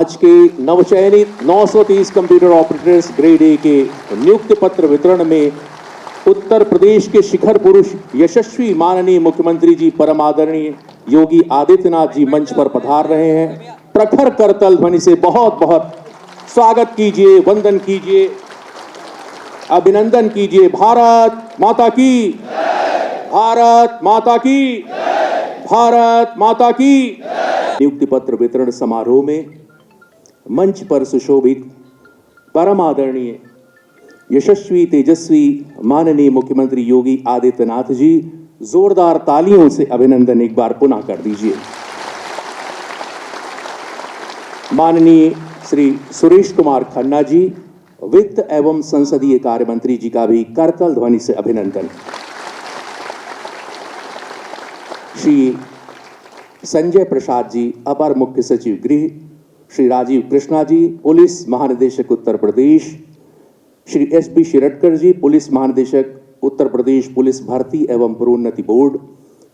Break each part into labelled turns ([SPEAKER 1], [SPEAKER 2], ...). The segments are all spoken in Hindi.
[SPEAKER 1] आज के नवचयनित 930 कंप्यूटर ऑपरेटर्स ग्रेड ए के नियुक्ति पत्र वितरण में उत्तर प्रदेश के शिखर पुरुष यशस्वी माननीय मुख्यमंत्री जी परम आदरणीय योगी आदित्यनाथ जी मंच पर पधार रहे हैं। प्रखर करतल ध्वनि से बहुत बहुत स्वागत कीजिए, वंदन कीजिए, अभिनंदन कीजिए। भारत माता की, भारत माता की, भारत माता की। नियुक्ति पत्र वितरण समारोह में मंच पर सुशोभित परम आदरणीय यशस्वी तेजस्वी माननीय मुख्यमंत्री योगी आदित्यनाथ जी, जोरदार तालियों से अभिनंदन एक बार पुनः कर दीजिए। माननीय श्री सुरेश कुमार खन्ना जी, वित्त एवं संसदीय कार्य मंत्री जी का भी करतल ध्वनि से अभिनंदन। श्री संजय प्रसाद जी, अपर मुख्य सचिव गृह, श्री राजीव कृष्णा जी, पुलिस महानिदेशक उत्तर प्रदेश, श्री एसपी शिरडकर जी, पुलिस महानिदेशक उत्तर प्रदेश पुलिस भर्ती एवं प्रोन्नति बोर्ड,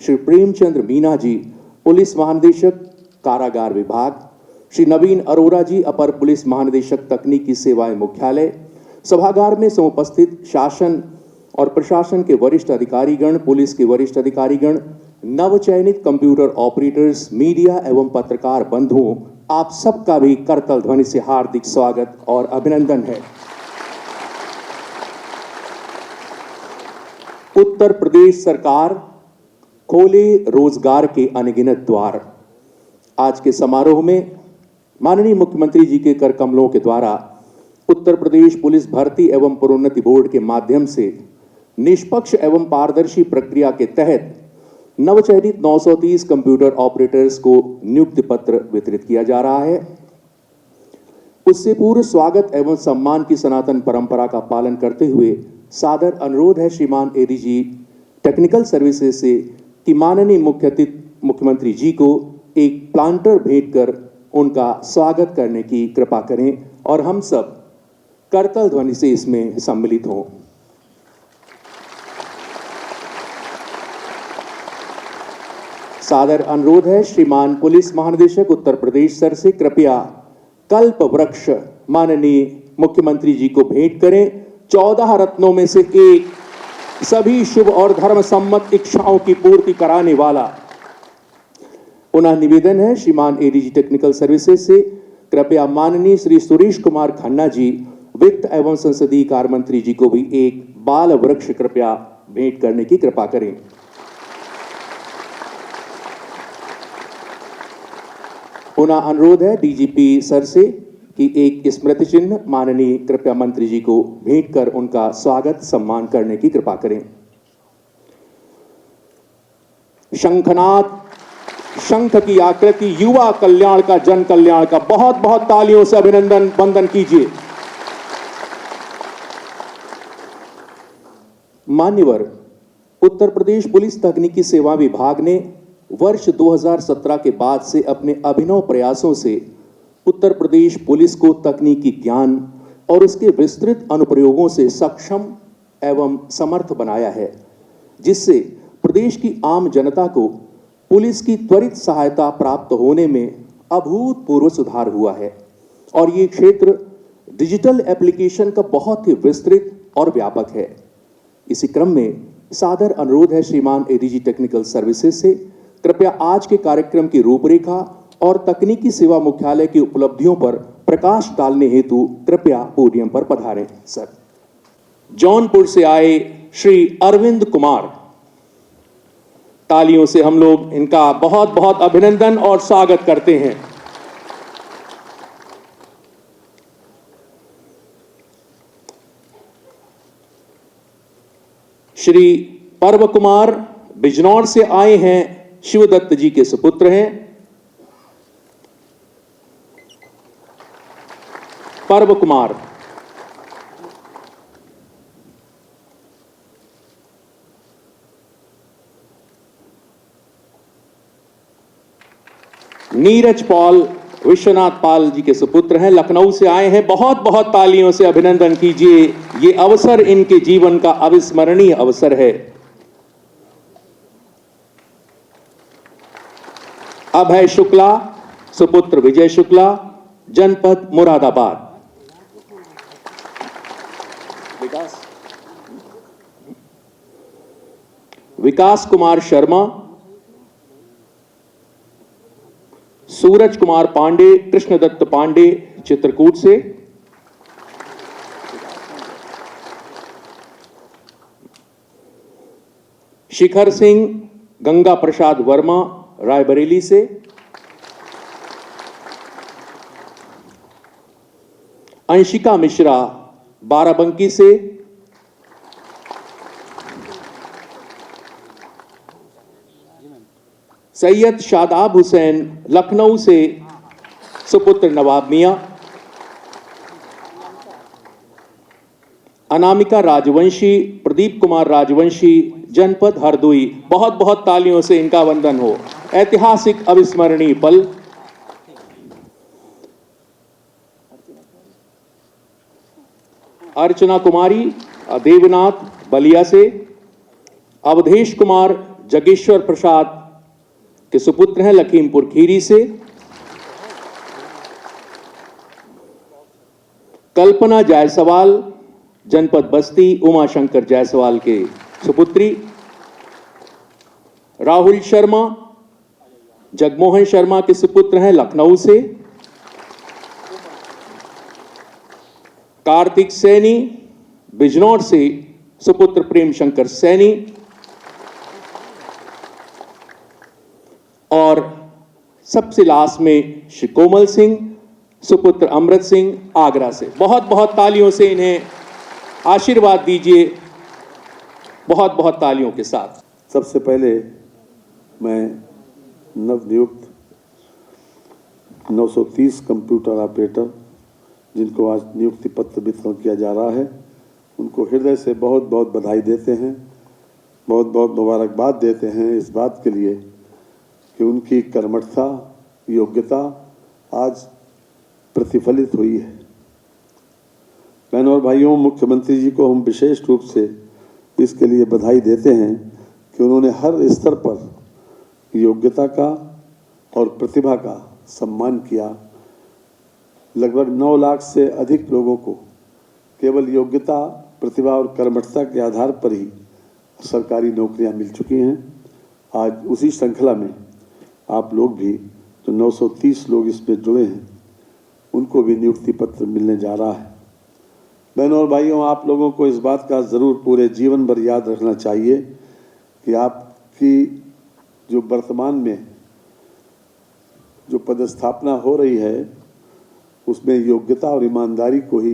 [SPEAKER 1] श्री प्रेमचंद्र मीना जी, पुलिस महानिदेशक कारागार विभाग, श्री नवीन अरोरा जी, अपर पुलिस महानिदेशक तकनीकी सेवाएं मुख्यालय। सभागार में समुपस्थित शासन और प्रशासन के वरिष्ठ अधिकारीगण, पुलिस के वरिष्ठ अधिकारीगण, नवचयनित कंप्यूटर ऑपरेटर्स, मीडिया एवं पत्रकार बंधुओं, आप सबका भी करतल ध्वनि से हार्दिक स्वागत और अभिनंदन है। उत्तर प्रदेश सरकार खोले रोजगार के अनगिनत द्वार। आज के समारोह में माननीय मुख्यमंत्री जी के कर कमलों के द्वारा उत्तर प्रदेश पुलिस भर्ती एवं प्रोन्नति बोर्ड के माध्यम से निष्पक्ष एवं पारदर्शी प्रक्रिया के तहत नवचयनित 930 कंप्यूटर ऑपरेटर्स को नियुक्ति पत्र वितरित किया जा रहा है। उससे पूर्व स्वागत एवं सम्मान की सनातन परंपरा का पालन करते हुए सादर अनुरोध है श्रीमान एडीजी टेक्निकल सर्विसेज से कि माननीय मुख्यमंत्री जी को एक प्लांटर भेंट कर उनका स्वागत करने की कृपा करें और हम सब करतल ध्वनि से इसमें सम्मिलित हों। सादर अनुरोध है श्रीमान पुलिस महानिदेशक उत्तर प्रदेश सर से कृपया कल्प वृक्ष माननीय मुख्यमंत्री जी को भेंट करें। 14 रत्नों में से एक, सभी शुभ और धर्म सम्मत इच्छाओं की पूर्ति कराने वाला। पुनः निवेदन है श्रीमान एडीजी टेक्निकल सर्विसेज से कृपया माननीय श्री सुरेश कुमार खन्ना जी, वित्त एवं संसदीय कार्य मंत्री जी को भी एक बाल वृक्ष कृपया भेंट करने की कृपा करें। पुनः अनुरोध है डीजीपी सर से कि एक स्मृति चिन्ह माननीय कृपया मंत्री जी को भेंट कर उनका स्वागत सम्मान करने की कृपा करें। शंखनाद, शंख की आकृति, युवा कल्याण का, जन कल्याण का, बहुत बहुत तालियों से अभिनंदन वंदन कीजिए। मान्यवर, उत्तर प्रदेश पुलिस तकनीकी सेवा विभाग ने वर्ष 2017 के बाद से अपने अभिनव प्रयासों से उत्तर प्रदेश पुलिस को तकनीकी ज्ञान और उसके विस्तृत अनुप्रयोगों से सक्षम एवं समर्थ बनाया है, जिससे प्रदेश की आम जनता को पुलिस की त्वरित सहायता प्राप्त होने में अभूतपूर्व सुधार हुआ है। और ये क्षेत्र डिजिटल एप्लीकेशन का बहुत ही विस्तृत और व्यापक है। इसी क्रम में सादर अनुरोध है श्रीमान एडीजी टेक्निकल सर्विसेज से कृपया आज के कार्यक्रम की रूपरेखा और तकनीकी सेवा मुख्यालय की उपलब्धियों पर प्रकाश डालने हेतु कृपया पोडियम पर पधारें। सर, जौनपुर से आए श्री अरविंद कुमार, तालियों से हम लोग इनका बहुत बहुत अभिनंदन और स्वागत करते हैं। श्री पर्व कुमार बिजनौर से आए हैं, शिवदत्त जी के सुपुत्र हैं। पर्व कुमार, नीरज पॉल विश्वनाथ पाल जी के सुपुत्र हैं, लखनऊ से आए हैं। बहुत बहुत तालियों से अभिनंदन कीजिए। ये अवसर इनके जीवन का अविस्मरणीय अवसर है। अभय शुक्ला, सुपुत्र विजय शुक्ला, जनपद मुरादाबाद। विकास कुमार शर्मा, सूरज कुमार पांडे, कृष्णदत्त पांडे चित्रकूट से, शिखर सिंह गंगा प्रसाद वर्मा रायबरेली से, अंशिका मिश्रा बाराबंकी से, सैयद शादाब हुसैन लखनऊ से सुपुत्र नवाब मियां, अनामिका राजवंशी, प्रदीप कुमार राजवंशी जनपद हरदोई। बहुत बहुत तालियों से इनका वंदन हो। ऐतिहासिक अविस्मरणीय पल। अर्चना कुमारी देवनाथ बलिया से, अवधेश कुमार जगेश्वर प्रसाद के सुपुत्र हैं लखीमपुर खीरी से, कल्पना जायसवाल जनपद बस्ती उमाशंकर जायसवाल के सुपुत्री, राहुल शर्मा जगमोहन शर्मा के सुपुत्र हैं लखनऊ से, कार्तिक सैनी बिजनौर से सुपुत्र प्रेम शंकर सैनी, और सबसे लास्ट में श्री कोमल सिंह सुपुत्र अमृत सिंह आगरा से। बहुत बहुत तालियों से इन्हें आशीर्वाद दीजिए, बहुत बहुत तालियों के साथ।
[SPEAKER 2] सबसे पहले मैं नवनियुक्त 930 कंप्यूटर ऑपरेटर जिनको आज नियुक्ति पत्र वितरण किया जा रहा है, उनको हृदय से बहुत बहुत बधाई देते हैं, बहुत बहुत मुबारकबाद देते हैं इस बात के लिए कि उनकी कर्मठता, योग्यता आज प्रतिफलित हुई है। बहनों और भाइयों, मुख्यमंत्री जी को हम विशेष रूप से इसके लिए बधाई देते हैं कि उन्होंने हर स्तर पर योग्यता का और प्रतिभा का सम्मान किया। लगभग 9 लाख से अधिक लोगों को केवल योग्यता, प्रतिभा और कर्मठता के आधार पर ही सरकारी नौकरियां मिल चुकी हैं। आज उसी श्रृंखला में आप लोग भी जो 930 लोग इसमें जुड़े हैं, उनको भी नियुक्ति पत्र मिलने जा रहा है। बहनों और भाइयों, आप लोगों को इस बात का ज़रूर पूरे जीवन भर याद रखना चाहिए कि आपकी जो वर्तमान में जो पदस्थापना हो रही है, उसमें योग्यता और ईमानदारी को ही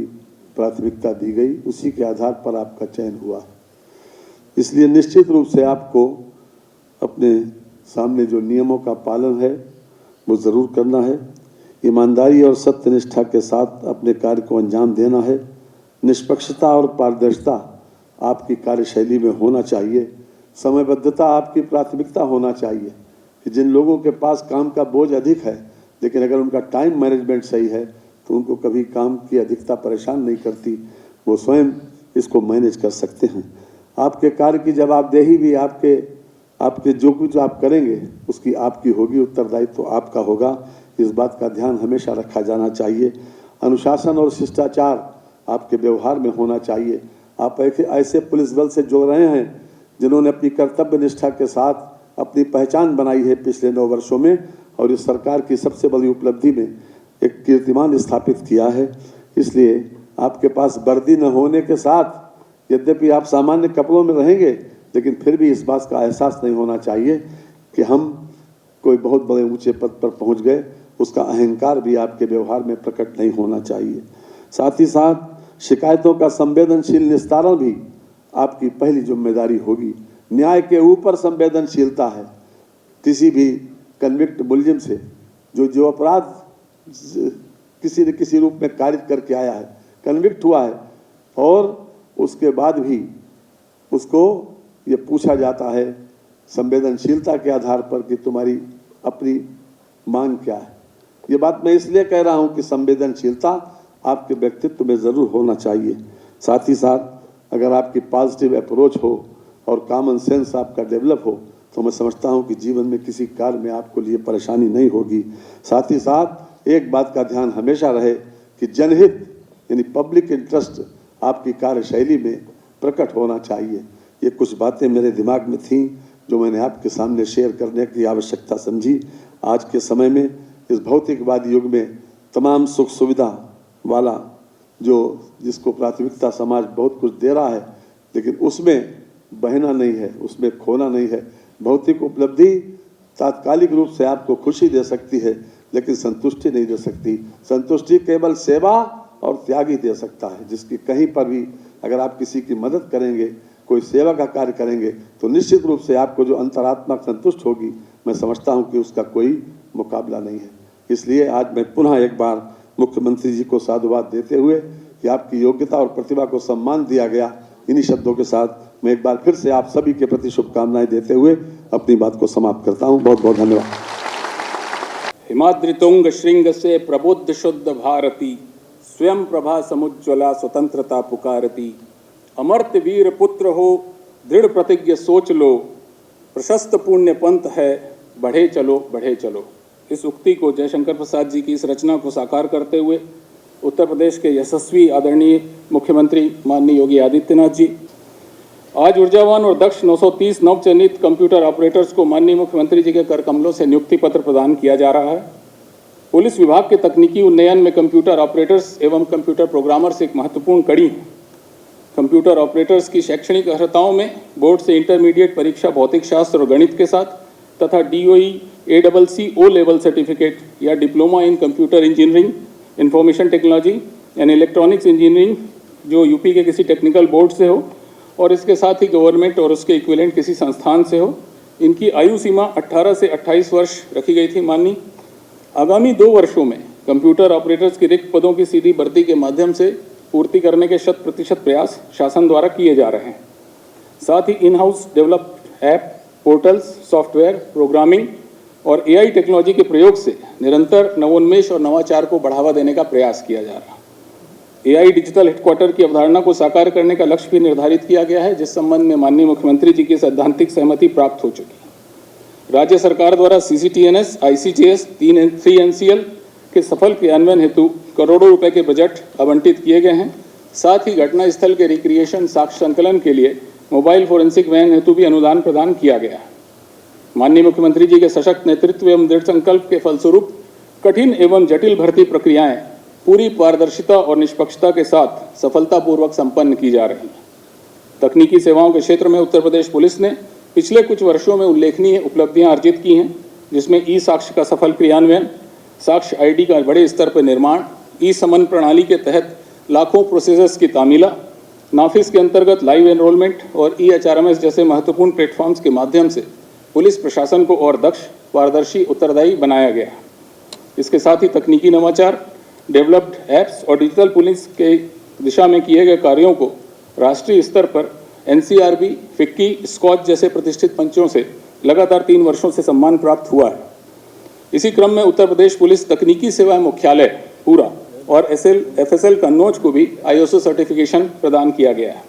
[SPEAKER 2] प्राथमिकता दी गई, उसी के आधार पर आपका चयन हुआ है। इसलिए निश्चित रूप से आपको अपने सामने जो नियमों का पालन है वो ज़रूर करना है। ईमानदारी और सत्यनिष्ठा के साथ अपने कार्य को अंजाम देना है। निष्पक्षता और पारदर्शिता आपकी कार्यशैली में होना चाहिए। समयबद्धता आपकी प्राथमिकता होना चाहिए कि जिन लोगों के पास काम का बोझ अधिक है, लेकिन अगर उनका टाइम मैनेजमेंट सही है तो उनको कभी काम की अधिकता परेशान नहीं करती, वो स्वयं इसको मैनेज कर सकते हैं। आपके कार्य की जवाबदेही भी आपके जो कुछ आप करेंगे उसकी आपकी होगी, उत्तरदायित्व तो आपका होगा। इस बात का ध्यान हमेशा रखा जाना चाहिए। अनुशासन और शिष्टाचार आपके व्यवहार में होना चाहिए। आप ऐसे पुलिस बल से जुड़ रहे हैं जिन्होंने अपनी कर्तव्य निष्ठा के साथ अपनी पहचान बनाई है पिछले 9 वर्षों में, और इस सरकार की सबसे बड़ी उपलब्धि में एक कीर्तिमान स्थापित किया है। इसलिए आपके पास वर्दी न होने के साथ यद्यपि आप सामान्य कपड़ों में रहेंगे, लेकिन फिर भी इस बात का एहसास नहीं होना चाहिए कि हम कोई बहुत बड़े ऊंचे पद पर पहुंच गए। उसका अहंकार भी आपके व्यवहार में प्रकट नहीं होना चाहिए। साथ ही साथ शिकायतों का संवेदनशील निस्तारण भी आपकी पहली जिम्मेदारी होगी। न्याय के ऊपर संवेदनशीलता है। किसी भी कन्विक्ट मुलजिम से जो अपराध किसी न किसी रूप में कारित करके आया है, कन्विक्ट हुआ है, और उसके बाद भी उसको ये पूछा जाता है संवेदनशीलता के आधार पर कि तुम्हारी अपनी मांग क्या है। ये बात मैं इसलिए कह रहा हूँ कि संवेदनशीलता आपके व्यक्तित्व में ज़रूर होना चाहिए। साथ ही साथ अगर आपकी पॉजिटिव अप्रोच हो और कॉमन सेंस आपका डेवलप हो तो मैं समझता हूँ कि जीवन में किसी कार्य में आपको लिए परेशानी नहीं होगी। साथ ही साथ एक बात का ध्यान हमेशा रहे कि जनहित यानी पब्लिक इंटरेस्ट आपकी कार्यशैली में प्रकट होना चाहिए। ये कुछ बातें मेरे दिमाग में थीं जो मैंने आपके सामने शेयर करने की आवश्यकता समझी। आज के समय में इस भौतिकवादी युग में तमाम सुख सुविधा वाला जिसको प्राथमिकता समाज बहुत कुछ दे रहा है, लेकिन उसमें बहना नहीं है, उसमें खोना नहीं है। भौतिक उपलब्धि तात्कालिक रूप से आपको खुशी दे सकती है, लेकिन संतुष्टि नहीं दे सकती। संतुष्टि केवल सेवा और त्याग ही दे सकता है, जिसकी कहीं पर भी अगर आप किसी की मदद करेंगे, कोई सेवा का कार्य करेंगे, तो निश्चित रूप से आपको जो अंतरात्मा संतुष्ट होगी, मैं समझता हूं कि उसका कोई मुकाबला नहीं है। इसलिए आज मैं पुनः एक बार मुख्यमंत्री जी को साधुवाद देते हुए कि आपकी योग्यता और प्रतिभा को सम्मान दिया गया, इन्हीं शब्दों के साथ मैं एक बार फिर से आप सभी के प्रति शुभकामनाएं देते हुए अपनी बात को समाप्त करता हूं। बहुत बहुत धन्यवाद।
[SPEAKER 3] हिमाद्रितुंग श्रृंग से प्रबुद्ध शुद्ध भारती, स्वयं प्रभा समुज्ज्वला स्वतंत्रता पुकारती। अमर्त्य वीर पुत्र हो, दृढ़ प्रतिज्ञ सोच लो, प्रशस्त पुण्य पंथ है, बढ़े चलो बढ़े चलो। इस उक्ति को जयशंकर प्रसाद जी की इस रचना को साकार करते हुए उत्तर प्रदेश के यशस्वी आदरणीय मुख्यमंत्री माननीय योगी आदित्यनाथ जी आज ऊर्जावान और दक्ष 930 नवचयनित कंप्यूटर ऑपरेटर्स को माननीय मुख्यमंत्री जी के कर कमलों से नियुक्ति पत्र प्रदान किया जा रहा है। पुलिस विभाग के तकनीकी उन्नयन में कंप्यूटर ऑपरेटर्स एवं कंप्यूटर प्रोग्रामर्स एक महत्वपूर्ण कड़ी हैं। कंप्यूटर ऑपरेटर्स की शैक्षणिक अर्हताओं में बोर्ड से इंटरमीडिएट परीक्षा भौतिक शास्त्र और गणित के साथ तथा DOE ACC O level certificate या diploma in computer engineering, information technology and electronics engineering जो यूपी के किसी टेक्निकल बोर्ड से हो और इसके साथ ही गवर्नमेंट और उसके इक्विवेलेंट किसी संस्थान से हो, इनकी आयु सीमा 18 से 28 वर्ष रखी गई थी माननीय। आगामी 2 वर्षों में कंप्यूटर ऑपरेटर्स की रिक्त पदों की सीधी भर्ती के माध्यम से पूर्ति करने के 100% प्रयास शासन द्वारा किए जा रहे हैं। साथ ही in house developed app, portals, software, programming और AI टेक्नोलॉजी के प्रयोग से निरंतर नवोन्मेष और नवाचार को बढ़ावा देने का प्रयास किया जा रहा है। AI डिजिटल हेडक्वार्टर की अवधारणा को साकार करने का लक्ष्य भी निर्धारित किया गया है, जिस संबंध में माननीय मुख्यमंत्री जी की सैद्धांतिक सहमति प्राप्त हो चुकी है। राज्य सरकार द्वारा CCTNS, ICTS, 3 NCL के सफल क्रियान्वयन हेतु करोड़ों रुपए के बजट आवंटित किए गए हैं। साथ ही घटनास्थल के रिक्रिएशन साक्ष्य संकलन के लिए मोबाइल फोरेंसिक वैन हेतु भी अनुदान प्रदान किया गया है। माननीय मुख्यमंत्री जी के सशक्त नेतृत्व एवं दृढ़ संकल्प के फलस्वरूप कठिन एवं जटिल भर्ती प्रक्रियाएं पूरी पारदर्शिता और निष्पक्षता के साथ सफलतापूर्वक संपन्न की जा रही हैं। तकनीकी सेवाओं के क्षेत्र में उत्तर प्रदेश पुलिस ने पिछले कुछ वर्षों में उल्लेखनीय उपलब्धियां अर्जित की हैं, जिसमें ई-साक्ष्य का सफल क्रियान्वयन, साक्ष्य ID का बड़े स्तर पर निर्माण, ई-समन प्रणाली के तहत लाखों प्रोसेसर्स की तामीला, नाफिस के अंतर्गत लाइव एनरोलमेंट और e-HRMS जैसे महत्वपूर्ण प्लेटफॉर्म्स के माध्यम से पुलिस प्रशासन को और दक्ष, पारदर्शी, उत्तरदायी बनाया गया है। इसके साथ ही तकनीकी नवाचार, डेवलप्ड ऐप्स और डिजिटल पुलिस के दिशा में किए गए कार्यों को राष्ट्रीय स्तर पर NCRB, FICCI, स्कॉच जैसे प्रतिष्ठित मंचों से लगातार 3 वर्षों से सम्मान प्राप्त हुआ है। इसी क्रम में उत्तर प्रदेश पुलिस तकनीकी सेवाएं मुख्यालय पूरा और FSL कन्नौज को भी ISO सर्टिफिकेशन प्रदान किया गया है।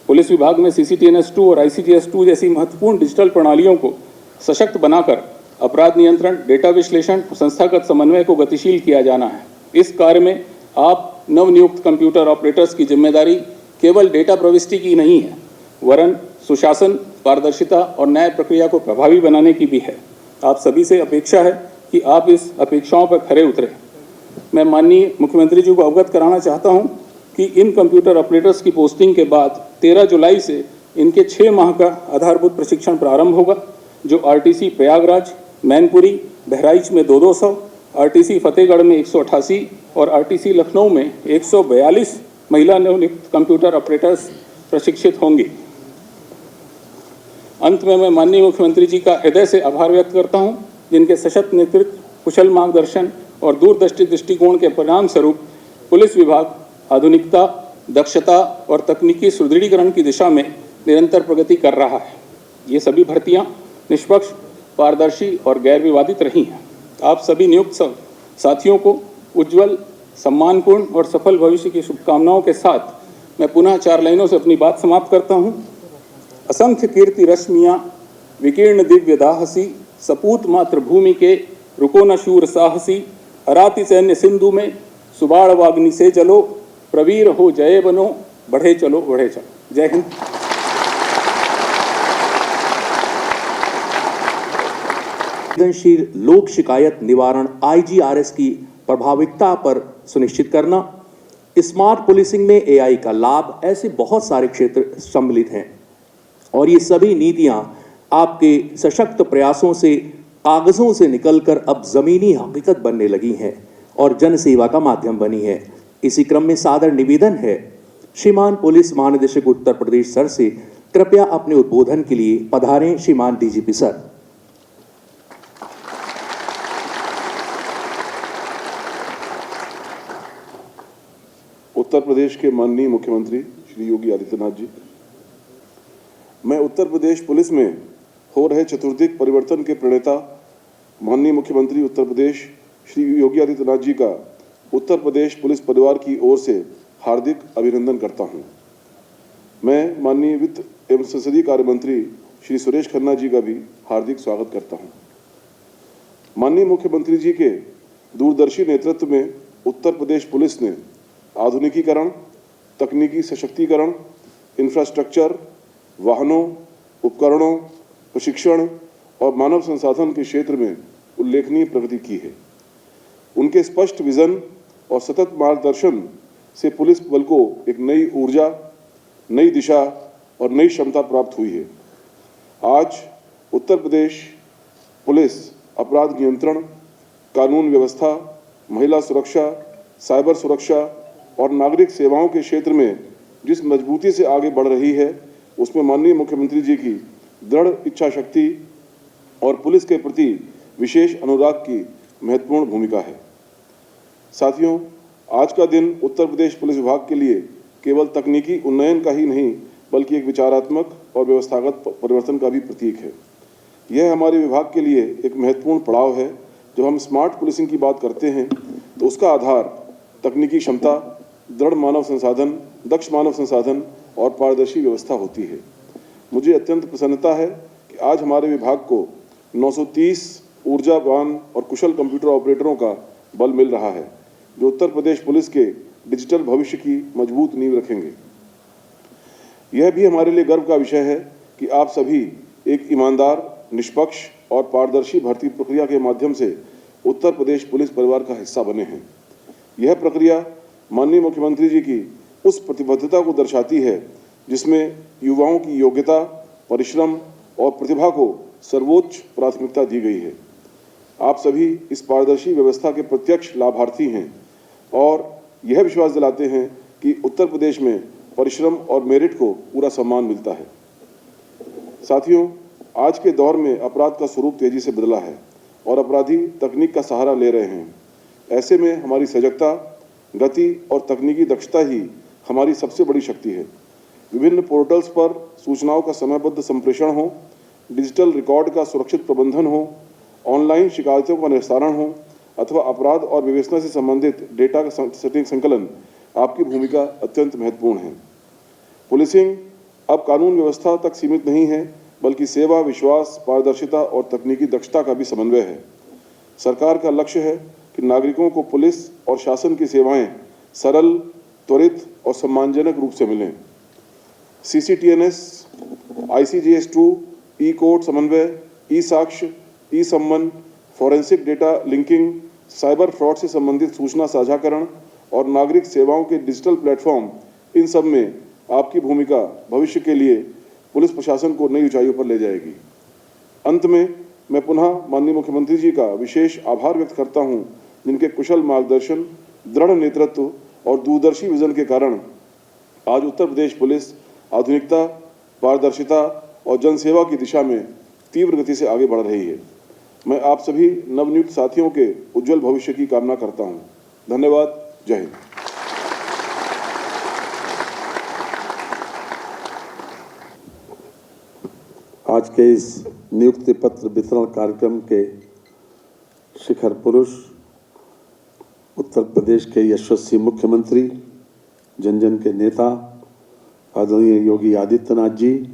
[SPEAKER 3] पुलिस विभाग में CCTNS2 और ICTS2 जैसी महत्वपूर्ण डिजिटल प्रणालियों को सशक्त बनाकर अपराध नियंत्रण, डेटा विश्लेषण और संस्थागत समन्वय को गतिशील किया जाना है। इस कार्य में आप नवनियुक्त कंप्यूटर ऑपरेटर्स की जिम्मेदारी केवल डेटा प्रविष्टि की नहीं है, वरन सुशासन, पारदर्शिता और न्याय प्रक्रिया को प्रभावी बनाने की भी है। आप सभी से अपेक्षा है कि आप इस अपेक्षाओं पर खरे उतरें। मैं माननीय मुख्यमंत्री जी को अवगत कराना चाहता हूं कि इन कंप्यूटर ऑपरेटर्स की पोस्टिंग के बाद 13 जुलाई से इनके 6 माह का आधारभूत प्रशिक्षण प्रारंभ होगा, जो RTC प्रयागराज, मैनपुरी, बहराइच में 200, RTC फतेहगढ़ में 188 और RTC लखनऊ में 142 महिला नवनियुक्त कंप्यूटर ऑपरेटर्स प्रशिक्षित होंगी। अंत में मैं माननीय मुख्यमंत्री जी का हृदय से आभार व्यक्त करता हूं, जिनके सशक्त नेतृत्व, कुशल मार्गदर्शन और दूरदृष्टि दृष्टिकोण के परिणाम स्वरूप पुलिस विभाग आधुनिकता, दक्षता और तकनीकी सुदृढ़ीकरण की दिशा में निरंतर प्रगति कर रहा है। ये सभी भर्तियां निष्पक्ष, पारदर्शी और गैर विवादित रही हैं। आप सभी नियुक्त साथियों को उज्जवल, सम्मानपूर्ण और सफल भविष्य की शुभकामनाओं के साथ मैं पुनः 4 लाइनों से अपनी बात समाप्त करता हूं। असंख्य कीर्ति रश्मियां विकीर्ण दिव्य दाहसी, सपूत मात्र भूमि के रुको न शूर साहसी, अराति सैन्य सिंधु में सुबाण वाग्नि से चलो, प्रवीर हो जय बनो, बढ़े चलो बढ़े चलो। जय हिंद।
[SPEAKER 1] संवेदनशील लोक शिकायत निवारण IGRS की प्रभाविकता पर सुनिश्चित करना, स्मार्ट पुलिसिंग में AI का लाभ, ऐसे बहुत सारे क्षेत्र सम्मिलित हैं और ये सभी नीतियां आपके सशक्त प्रयासों से कागजों से निकलकर अब जमीनी हकीकत बनने लगी हैं और जन सेवा का माध्यम बनी है। इसी क्रम में सादर निवेदन है श्रीमान पुलिस महानिदेशक उत्तर प्रदेश सर से, कृपया अपने उद्बोधन के लिए पधारें श्रीमान DGP सर।
[SPEAKER 2] उत्तर प्रदेश के माननीय मुख्यमंत्री श्री योगी आदित्यनाथ जी, मैं उत्तर प्रदेश पुलिस में हो रहे चतुर्दिक परिवर्तन के प्रणेता माननीय मुख्यमंत्री उत्तर प्रदेश श्री योगी आदित्यनाथ जी का उत्तर प्रदेश पुलिस परिवार की ओर से हार्दिक अभिनंदन करता हूं। मैं माननीय वित्त एवं संसदीय कार्य मंत्री श्री सुरेश खन्ना जी का भी हार्दिक स्वागत करता हूं। माननीय मुख्यमंत्री जी के दूरदर्शी नेतृत्व में उत्तर प्रदेश पुलिस ने आधुनिकीकरण, तकनीकी सशक्तिकरण, इंफ्रास्ट्रक्चर, वाहनों, उपकरणों, प्रशिक्षण और मानव संसाधन के क्षेत्र में उल्लेखनीय प्रगति की है। उनके स्पष्ट विजन और सतत मार्गदर्शन से पुलिस बल को एक नई ऊर्जा, नई दिशा और नई क्षमता प्राप्त हुई है। आज उत्तर प्रदेश पुलिस अपराध नियंत्रण, कानून व्यवस्था, महिला सुरक्षा, साइबर सुरक्षा और नागरिक सेवाओं के क्षेत्र में जिस मजबूती से आगे बढ़ रही है, उसमें माननीय मुख्यमंत्री जी की दृढ़ इच्छा शक्ति और पुलिस के प्रति विशेष अनुराग की महत्वपूर्ण भूमिका है। साथियों, आज का दिन उत्तर प्रदेश पुलिस विभाग के लिए केवल तकनीकी उन्नयन का ही नहीं, बल्कि एक विचारात्मक और व्यवस्थागत परिवर्तन का भी प्रतीक है। यह हमारे विभाग के लिए एक महत्वपूर्ण पड़ाव है। जब हम स्मार्ट पुलिसिंग की बात करते हैं तो उसका आधार तकनीकी क्षमता, दृढ़ मानव संसाधन, दक्ष मानव संसाधन और पारदर्शी व्यवस्था होती है। मुझे अत्यंत प्रसन्नता है कि आज हमारे विभाग को 930 ऊर्जावान और कुशल कंप्यूटर ऑपरेटरों का बल मिल रहा है, जो उत्तर प्रदेश पुलिस के डिजिटल भविष्य की मजबूत नींव रखेंगे। यह भी हमारे लिए गर्व का विषय है कि आप सभी एक ईमानदार, निष्पक्ष और पारदर्शी भर्ती प्रक्रिया के माध्यम से उत्तर प्रदेश पुलिस परिवार का हिस्सा बने हैं। यह प्रक्रिया माननीय मुख्यमंत्री जी की उस प्रतिबद्धता को दर्शाती है जिसमें युवाओं की योग्यता, परिश्रम और प्रतिभा को सर्वोच्च प्राथमिकता दी गई है। आप सभी इस पारदर्शी व्यवस्था के प्रत्यक्ष लाभार्थी हैं और यह विश्वास दिलाते हैं कि उत्तर प्रदेश में परिश्रम और मेरिट को पूरा सम्मान मिलता है। साथियों, आज के दौर में अपराध का स्वरूप तेजी से बदला है और अपराधी तकनीक का सहारा ले रहे हैं। ऐसे में हमारी सजगता, गति और तकनीकी दक्षता ही हमारी सबसे बड़ी शक्ति है। विभिन्न पोर्टल्स पर सूचनाओं का समयबद्ध संप्रेषण हो, डिजिटल रिकॉर्ड का सुरक्षित प्रबंधन हो, ऑनलाइन शिकायतों का निस्तारण हो अथवा अपराध और विवेचना से संबंधित डेटा का सटीक संकलन, आपकी भूमिका अत्यंत महत्वपूर्ण है। पुलिसिंग अब कानून व्यवस्था तक सीमित नहीं है, बल्कि सेवा, विश्वास, पारदर्शिता और तकनीकी दक्षता का भी समन्वय है। सरकार का लक्ष्य है कि नागरिकों को पुलिस और शासन की सेवाएं सरल, त्वरित और सम्मानजनक रूप से मिलें। CCTNS, ICGS2, ई-कोर्ट समन्वय, ई-साक्ष्य, ई-सम्मन, forensic data linking, cyber fraud से संबंधित सूचना साझाकरण और नागरिक सेवाओं के डिजिटल प्लेटफॉर्म, इन सब में आपकी भूमिका भविष्य के लिए पुलिस प्रशासन को नई ऊंचाइयों पर ले जाएगी। अंत में मैं पुनः माननीय मुख्यमंत्री जी का विशेष आभार व्यक्त करता हूं, जिनके कुशल मार्गदर्शन, दृढ़ नेतृत्व और दूरदर्शी विजन के कारण आज उत्तर प्रदेश पुलिस आधुनिकता, पारदर्शिता और जनसेवा की दिशा में तीव्र गति से आगे बढ़ रही है। मैं आप सभी नवनियुक्त साथियों के उज्जवल भविष्य की कामना करता हूं। धन्यवाद। जय हिंद। आज के इस नियुक्ति पत्र वितरण कार्यक्रम के शिखर पुरुष उत्तर प्रदेश के यशस्वी मुख्यमंत्री, जन जन के नेता आदरणीय योगी आदित्यनाथ जी,